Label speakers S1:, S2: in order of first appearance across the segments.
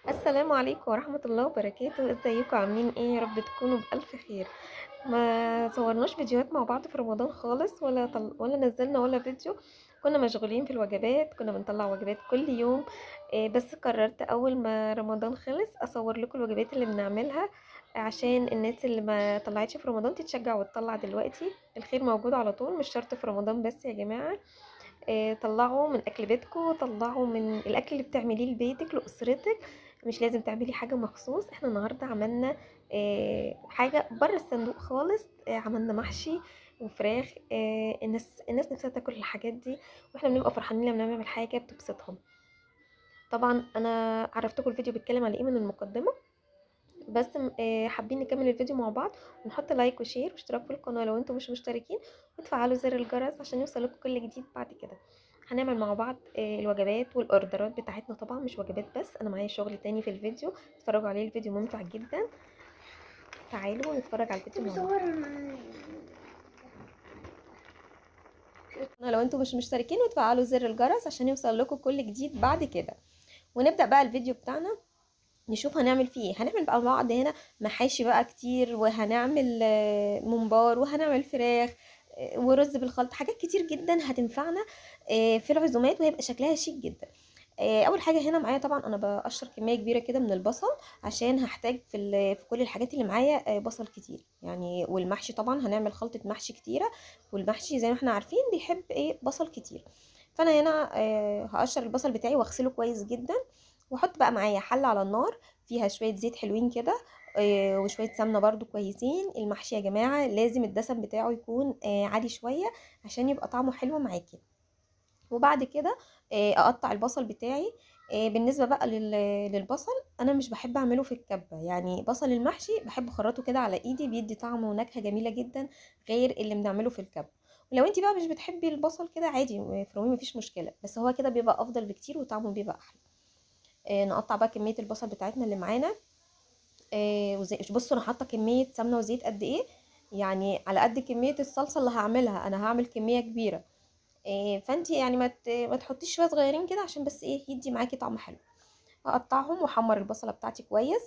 S1: السلام عليكم ورحمة الله وبركاته. ازيكم عاملين ايه؟ يا رب تكونوا بألف خير. ما صورناش فيديوهات مع بعض في رمضان خالص، ولا نزلنا ولا فيديو. كنا مشغولين في الوجبات، كنا بنطلع وجبات كل يوم. بس قررت اول ما رمضان خلص اصور لكم الوجبات اللي بنعملها، عشان الناس اللي ما طلعتش في رمضان تتشجع وتطلع دلوقتي. الخير موجود على طول، مش شرط في رمضان بس يا جماعة. طلعوا من اكل بيتكم، طلعوا من الاكل اللي بتعمليه لبيتك لاسرتك. مش لازم تعملي حاجه مخصوص. احنا النهارده عملنا حاجه بره الصندوق خالص. عملنا محشي وفراخ. الناس نفسها تاكل الحاجات دي، واحنا بنبقى فرحانين لما نعمل حاجه بتبسطهم. طبعا انا عرفتكم الفيديو بيتكلم على ايه من المقدمه، بس حابين نكمل الفيديو مع بعض، ونحط لايك وشير واشتراك في القناه لو انتم مش مشتركين، وتفعلوا زر الجرس عشان يوصلكم كل جديد بعد كده. هنعمل مع بعض الوجبات والاوردرات بتاعتنا. طبعا مش وجبات بس، انا معايا شغل تاني في الفيديو، اتفرجوا عليه، الفيديو ممتع جدا. تعالوا نتفرج على الفيديو مع بعض. لو انتم مش مشتركين، وتفعلوا زر الجرس عشان يوصل لكم كل جديد بعد كده. ونبدأ بقى الفيديو بتاعنا، نشوف هنعمل فيه ايه. هنعمل بقى مع بعض هنا محاشي بقى كتير، وهنعمل ممبار، وهنعمل فراخ، ورز بالخلط، حاجات كتير جدا هتنفعنا في العزومات، وهيبقى شكلها شيك جدا. اول حاجه هنا معايا، طبعا انا بقشر كميه كبيره كده من البصل، عشان هحتاج في كل الحاجات اللي معايا بصل كتير يعني. والمحشي طبعا هنعمل خلطه محشي كتيره، والمحشي زي ما احنا عارفين بيحب ايه، بصل كتير. فانا هنا هقشر البصل بتاعي واغسله كويس جدا، واحط بقى معايا حله على النار فيها شويه زيت حلوين كده، وشويه سمنه برضو كويسين. المحشي يا جماعه لازم الدسم بتاعه يكون عالي شويه، عشان يبقى طعمه حلو معاكي. وبعد كده اقطع البصل بتاعي. بالنسبه بقى للبصل، انا مش بحب اعمله في الكبه، يعني بصل المحشي بحب اخرطه كده على ايدي، بيدي طعم ونكهه جميله جدا غير اللي بنعمله في الكبه. ولو انت بقى مش بتحبي البصل كده عادي، فرومي مفيش مشكله، بس هو كده بيبقى افضل بكتير وطعمه بيبقى احلى. نقطع بقى كميه البصل بتاعتنا اللي معانا. بصوا انا حاطه كميه سمنه وزيت قد ايه، يعني على قد كميه الصلصه اللي هعملها، انا هعمل كميه كبيره. فانتي يعني ما تحطيش شويه صغيرين كده، عشان بس ايه، يدي معاكي طعم حلو. هقطعهم واحمر البصله بتاعتي كويس.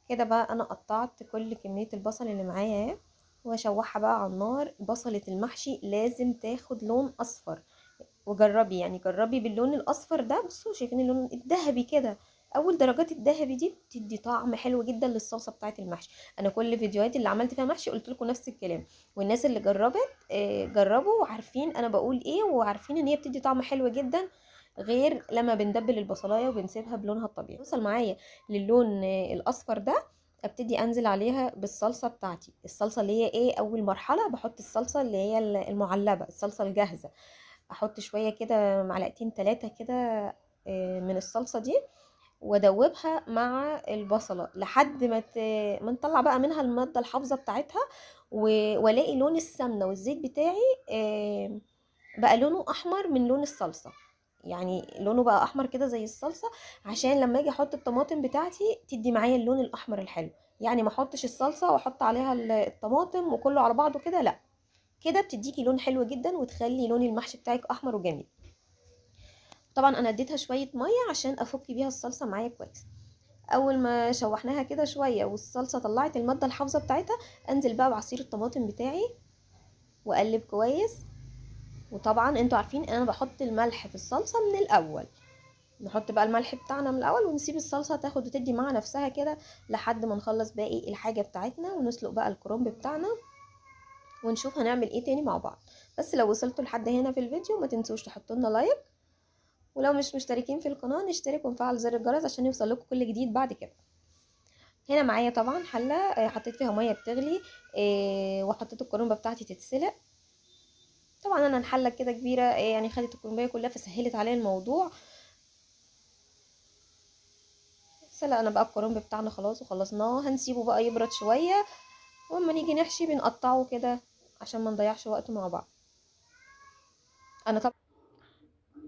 S1: كده بقى انا قطعت كل كميه البصل اللي معايا اهي، واشوحها بقى على النار. بصله المحشي لازم تاخد لون اصفر، وجربي يعني جربي باللون الاصفر ده. بصوا شايفين اللون الذهبي كده، اول درجات الذهبي دي بتدي طعم حلو جدا للصلصه بتاعه المحشي. انا كل فيديوهاتي اللي عملت فيها محشي قلت لكم نفس الكلام، والناس اللي جربت جربوا وعارفين انا بقول ايه، وعارفين ان هي بتدي طعم حلو جدا، غير لما بندبل البصلايه وبنسيبها بلونها الطبيعي. وصل معايا للون الاصفر ده، ابتدي انزل عليها بالصلصه بتاعتي. الصلصه اللي هي ايه، اول مرحله بحط الصلصه اللي هي المعلبه، الصلصه الجاهزه. احط شويه كده، معلقتين ثلاثه كده من الصلصه دي، وادوبها مع البصله لحد ما نطلع بقى منها الماده الحافظه بتاعتها، والاقي لون السمنه والزيت بتاعي بقى لونه احمر من لون الصلصه، يعني لونه بقى احمر كده زي الصلصه، عشان لما اجي احط الطماطم بتاعتي تدي معايا اللون الاحمر الحلو. يعني ما احطش الصلصه واحط عليها الطماطم وكله على بعضه كده، لا، كده بتديكي لون حلو جدا وتخلي لون المحشي بتاعك احمر وجميل. طبعا انا اديتها شويه ميه عشان افك بيها الصلصه معايا كويس. اول ما شوحناها كده شويه والصلصه طلعت الماده الحافظه بتاعتها، انزل بقى بعصير الطماطم بتاعي واقلب كويس. وطبعا انتوا عارفين ان انا بحط الملح في الصلصه من الاول، نحط بقى الملح بتاعنا من الاول، ونسيب الصلصه تاخد وتدي مع نفسها كده لحد ما نخلص باقي الحاجه بتاعتنا، ونسلق بقى الكرنب بتاعنا، ونشوف هنعمل ايه تاني مع بعض. بس لو وصلتوا لحد هنا في الفيديو ما تنسوش تحطوا لنا لايك، ولو مش مشتركين في القناة نشترك ونفعل زر الجرس عشان يوصل لكم كل جديد بعد كده. هنا معايا طبعا حلة حطيت فيها مية بتغلي، وحطيت الكرنبة بتاعتي تتسلق. طبعا انا الحلة كده كبيرة، يعني خدت الكرنبية كلها فسهلت عليا الموضوع. سلقنا بقى الكرنب بتاعنا خلاص وخلصناه، هنسيبه بقى يبرد شوية، واما نيجي نحشي بنقطعه كده عشان ما نضيعش وقت مع بعض. انا طبعا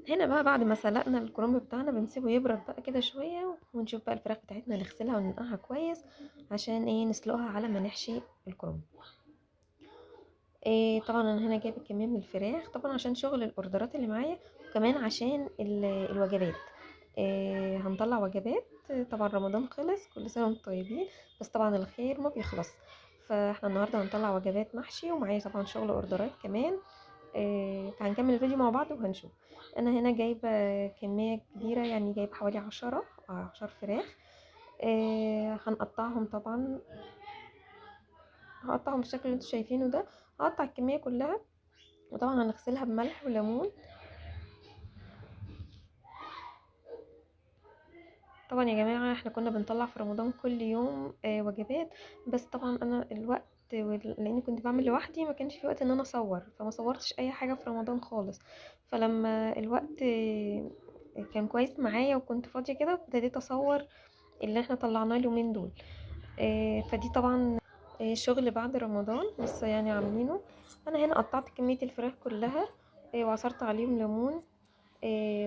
S1: هنا بقى بعد ما سلقنا الكرنب بتاعنا بنسيبه يبرد بقى كده شوية، ونشوف بقى الفراخ بتاعتنا نغسلها وننقعها كويس، عشان ايه، نسلقها على ما نحشي الكرنب. طبعا انا هنا جايبه كميه من الفراخ طبعا عشان شغل الاوردرات اللي معايا، وكمان عشان الوجبات. هنطلع وجبات. طبعا رمضان خلص، كل سنه وانتم طيبين، بس طبعا الخير ما بيخلص. فاحنا النهارده هنطلع وجبات محشي، ومعايا طبعا شغل اوردرات كمان. فهنكمل الفيديو مع بعض وهنشوف. انا هنا جايبه كميه كبيره، يعني جايبه حوالي 10 فراخ. هنقطعهم طبعا. هقطعهم بالشكل اللي انتوا شايفينه ده. هقطع الكميه كلها، وطبعا هنغسلها بملح وليمون. طبعا يا جماعه احنا كنا بنطلع في رمضان كل يوم وجبات، بس طبعا انا الوقت لاني كنت بعمل لوحدي ما كانش في وقت ان انا اصور، فما صورتش اي حاجه في رمضان خالص. فلما الوقت كان كويس معايا وكنت فاضيه كده، ابتديت اصور اللي احنا طلعناه اليومين دول. فدي طبعا شغل بعد رمضان لسه يعني عاملينه. انا هنا قطعت كميه الفراخ كلها، وعصرت عليهم ليمون.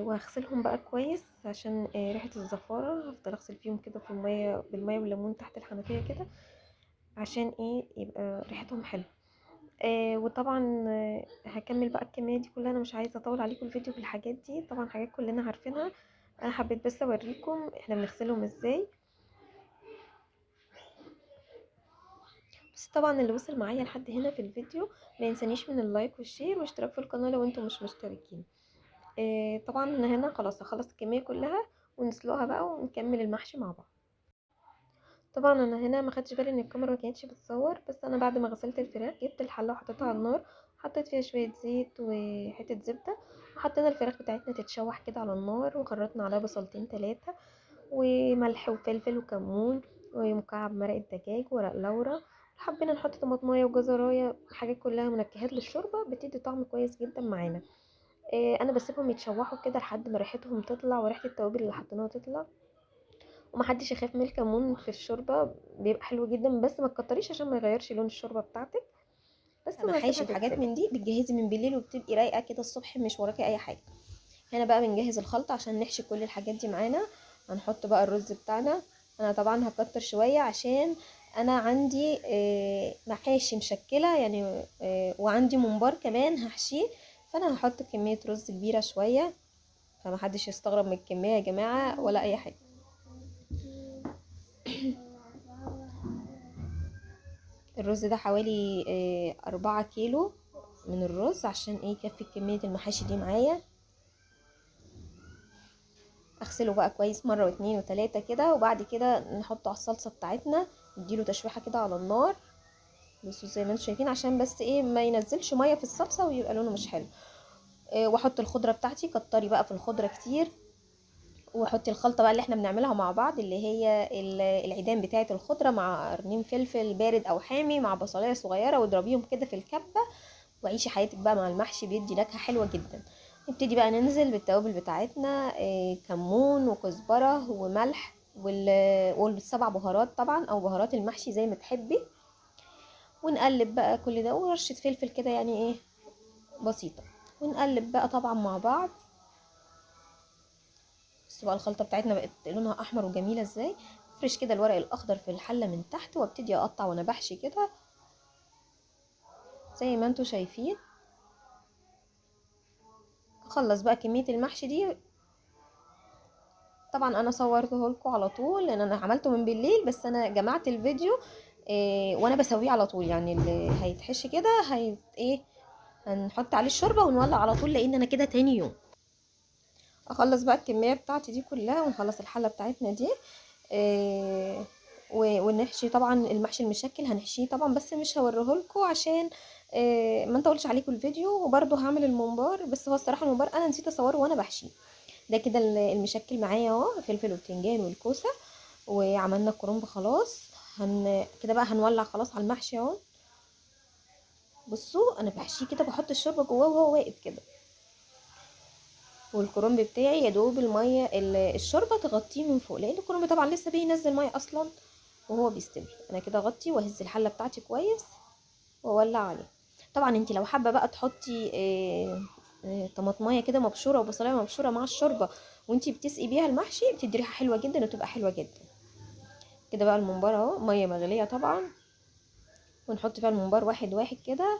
S1: وهغسلهم بقى كويس عشان ريحة الزفارة. هفضل اغسل فيهم كده في المية، بالمية والليمون تحت الحنفية كده، عشان ايه يبقى ريحتهم حلو. وطبعا هكمل بقى الكمية دي كلها. انا مش عايزة اطول عليكم الفيديو بالحاجات دي، طبعا حاجات كلنا عارفينها. انا حبيت بس اوريكم احنا بنغسلهم ازاي. بس طبعا اللي وصل معايا لحد هنا في الفيديو ما ينسانيش من اللايك والشير واشتراك في القناة لو انتم مش مشتركين. طبعا أنا هنا خلاص هخلص الكمية كلها ونسلقها بقى ونكمل المحشي مع بعض. طبعا انا هنا ما خدتش بالي ان الكاميرا ما كانتش بتصور، بس انا بعد ما غسلت الفراخ جبت الحله وحطيتها على النار، حطيت فيها شويه زيت وحته زبده، وحطينا الفراخ بتاعتنا تتشوح كده على النار، وخرطنا عليها بصلتين 3 وملح وفلفل وكمون ومكعب مرقه دجاج ورق لورا. حبينا نحط طماطمايه وجزرايه، حاجات كلها منكهات للشوربه بتدي طعم كويس جدا معانا. انا بسيبهم يتشوحوا كده لحد ما ريحتهم تطلع وريحه التوابل اللي حطيناها تطلع. ومحدش يخاف من الكمون في الشوربه، بيبقى حلو جدا، بس ما تكتريش عشان ما يغيرش لون الشوربه بتاعتك. بس
S2: محاشي
S1: وهسيبها
S2: وحاجات
S1: تتسلق.
S2: من دي بتجهزي من بالليل وبتبقي رايقه كده الصبح مش وراكي اي حاجه. هنا بقى بنجهز الخلطه عشان نحشي كل الحاجات دي معانا. هنحط بقى الرز بتاعنا. انا طبعا هكتر شويه عشان انا عندي محاشي مشكله يعني، وعندي ممبار كمان هحشيه. فانا هحط كميه رز كبيره شويه، فمحدش يستغرب من الكميه يا جماعه ولا اي حاجه. الرز ده حوالي 4 كيلو من الرز، عشان ايه يكفي كميه المحاشي دي معايا. اغسله بقى كويس مره واتنين وتلاته كده، وبعد كده نحطه على الصلصه بتاعتنا، نديله تشويحه كده على النار. بصوا زي ما انتم شايفين، عشان بس ايه ما ينزلش ميه في الصلصه ويبقى لونه مش حلو. واحط الخضره بتاعتي، كتري بقى في الخضره كتير. واحطي الخلطه بقى اللي احنا بنعملها مع بعض، اللي هي العيدان بتاعه الخضره مع قرنين فلفل بارد او حامي مع بصلايه صغيره، واضربيهم كده في الكبه. وعيشي حياتك بقى مع المحشي، بيدي نكهه حلوه جدا. نبتدي بقى ننزل بالتوابل بتاعتنا، كمون وكزبره وملح والسبع بهارات طبعا، او بهارات المحشي زي ما تحبي. ونقلب بقى كل ده، ورشه فلفل كده يعني ايه بسيطه. ونقلب بقى طبعا مع بعض. بصوا بقى الخلطه بتاعتنا بقت لونها احمر وجميله ازاي. افرش كده الورق الاخضر في الحله من تحت، وابتدي اقطع وانا بحشي كده زي ما انتوا شايفين. اخلص بقى كميه المحشي دي. طبعا انا صورته لكم على طول لان انا عملته من بالليل، بس انا جمعت الفيديو وانا بسويه على طول، يعني اللي هيتحشي كده ايه هنحط عليه الشوربه ونولع على طول، لان انا كده تاني يوم. اخلص بقى الكميه بتاعتي دي كلها، ونخلص الحله بتاعتنا دي. ونحشي طبعا المحشي المشكل هنحشيه طبعا، بس مش هوريهولكوا عشان ما نطولش عليكم الفيديو. وبرده هعمل الممبار، بس هو الصراحه الممبار انا نسيت اصوره وانا بحشيه. ده كده المشكل معايا اهو، فلفل والبتنجان والكوسه، وعملنا الكرنب خلاص. كده بقى هنولع خلاص على المحشي اهو. بصوا انا بحشيه كده، بحط الشوربه جواه وهو واقف كده، والكرنب بتاعي يا دوب الميه الشوربه تغطيه من فوق، لان الكرنب طبعا لسه بينزل ميه اصلا وهو بيستوي. انا كده اغطي واهز الحله بتاعتي كويس واولع عليه. طبعا انت لو حابه بقى تحطي طماطمايه كده مبشوره وبصلايه مبشوره مع الشوربه وانتي بتسقي بيها المحشي، بتدي ريحه حلوه جدا وتبقى حلوه جدا. كده بقى الممبار اهو، ميه مغليه طبعا، ونحط فيها الممبار واحد واحد كده.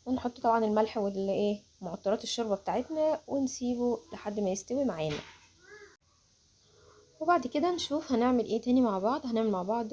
S2: ونحط طبعا الملح والايه معطرات الشوربه بتاعتنا ونسيبه لحد ما يستوي معانا. وبعد كده نشوف هنعمل ايه تاني مع بعض. هنعمل مع بعض